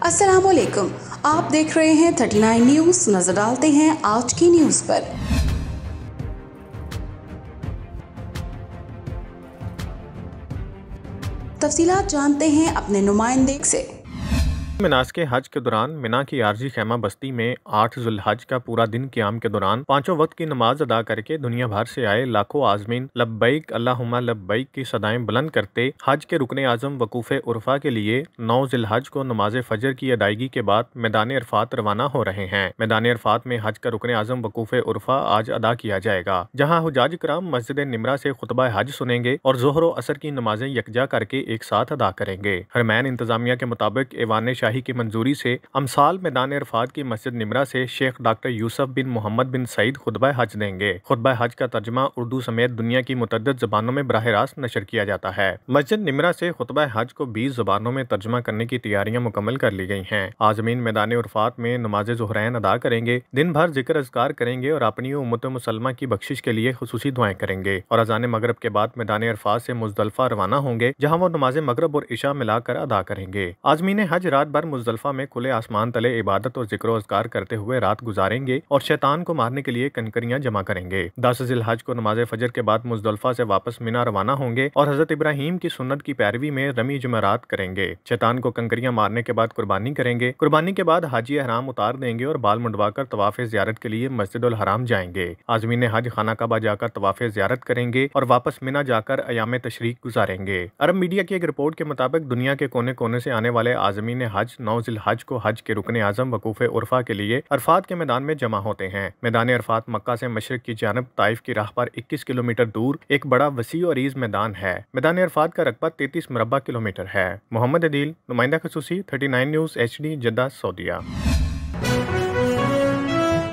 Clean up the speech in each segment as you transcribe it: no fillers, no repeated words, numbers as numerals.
अस्सलाम वालेकुम, आप देख रहे हैं 39 न्यूज़। नजर डालते हैं आज की न्यूज़ पर। तफसीलात जानते हैं अपने नुमाइंदे से। मनासिक हज के दौरान मिना की आरजी खैमा बस्ती में 8 जुल्हज का पूरा दिन क़याम के दौरान पांचों वक्त की नमाज अदा करके दुनिया भर से आए लाखों आज़मीन लब्बैक अल्लाहुम्मा लब्बैक की सदाएं बुलंद करते हज के रुकने आज़म वकूफ़े उर्फा के लिए 9 जिलहज को नमाज फजर की अदायगी के बाद मैदान अरफात रवाना हो रहे हैं। मैदान अरफात में हज का रुकने आज़म वकूफ़े उर्फा आज अदा किया जाएगा, जहाँ हुजाज कराम मस्जिद निमरा से खुतबा हज सुनेंगे और ज़ोहर व असर की नमाजें यकजा करके एक साथ अदा करेंगे। हरमैन इंतजामिया के मुताबिक ऐवान शाही की मंजूरी से अमसाल मैदान अरफात की मस्जिद निमरा से शेख डॉक्टर यूसुफ बिन मोहम्मद बिन सईद खुतबा हज देंगे। खुतबा हज का तर्जमा उर्दू समेत दुनिया की मुतअद्दिद ज़बानों में बराह रास्त नशर किया जाता है। मस्जिद निमरा से खुतबा हज को 20 ज़बानों में तर्जमा करने की तैयारियां मुकम्मल कर ली गई हैं। आज़मीन मैदान अरफात में नमाज ज़ुहरैन अदा करेंगे, दिन भर जिक्र अज़कार करेंगे और अपनी उम्मत मुसलमा की बख्शिश के लिए खुसूसी दुआएं करेंगे और अज़ान मगरब के बाद मैदान अरफात से मुज़दलिफ़ा रवाना होंगे, जहाँ वो नमाज मगरब और इशा मिलाकर अदा करेंगे। आज़मीन हज रात भर मुज़दलिफ़ा में खुले आसमान तले इबादत और जिक्र अज़कार करते हुए रात गुजारेंगे और शैतान को मारने के लिए कंकरियां जमा करेंगे। 10 जिलहज को नमाज फजर के बाद मुज़दलिफ़ा से वापस मिना रवाना होंगे और हज़रत इब्राहीम की सुन्नत की पैरवी में रमी जमरात करेंगे। शैतान को कंकरियां मारने के बाद कुर्बानी करेंगे। कुर्बानी के बाद हाजी हराम उतार देंगे और बाल मुंडवाकर तवाफ़ ज़ियारत के लिए मस्जिदुल हराम जाएंगे। आज़मीन हज खाना काबा जाकर तवाफ़ ज़ियारत करेंगे और वापस मिना जाकर अयाम तशरीक गुजारेंगे। अरब मीडिया की एक रिपोर्ट के मुताबिक दुनिया के कोने कोने से आने वाले आज़मीन हज 9 जिलहज को हज के रुकने आज़म वकूफ़े उर्फा के लिए अरफात के मैदान में जमा होते हैं। मैदान अरफात मक्का से मशरिक की जानब ताइफ की राह पर 21 किलोमीटर दूर एक बड़ा वसी और अरीज़ मैदान है। मैदान अरफात का रकबा 33 मुरब्बा किलोमीटर है। मोहम्मद अदील, नुमाइंदा खसूसी, 39 न्यूज़ HD, जद्दा, सऊदीया।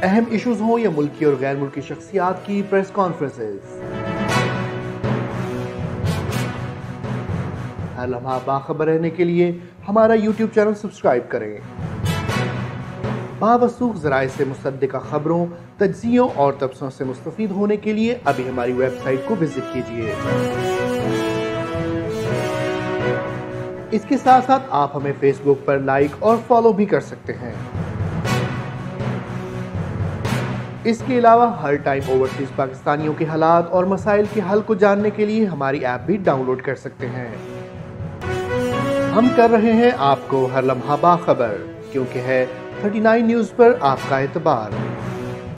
अहम इशूज़ हों या मुल्की और गैर मुल्की शख्सियात की प्रेस कॉन्फ्रेंसेस, हर लम्हा बाखबर रहने के लिए हमारा YouTube चैनल सब्सक्राइब करें। बावसूख ज़राए से मुसद्दिक़ा खबरों, तज्ज़ियों और तबसरों से मुस्तफ़ीद होने के लिए अभी हमारी वेबसाइट को विजिट कीजिए। इसके साथ साथ आप हमें फेसबुक पर लाइक और फॉलो भी कर सकते हैं। इसके अलावा हर टाइम ओवरसीज पाकिस्तानियों के हालात और मसाइल के हल को जानने के लिए हमारी ऐप भी डाउनलोड कर सकते हैं। हम कर रहे हैं आपको हर लम्हा बाखबर, क्योंकि है 39 न्यूज़ पर आपका एतबार।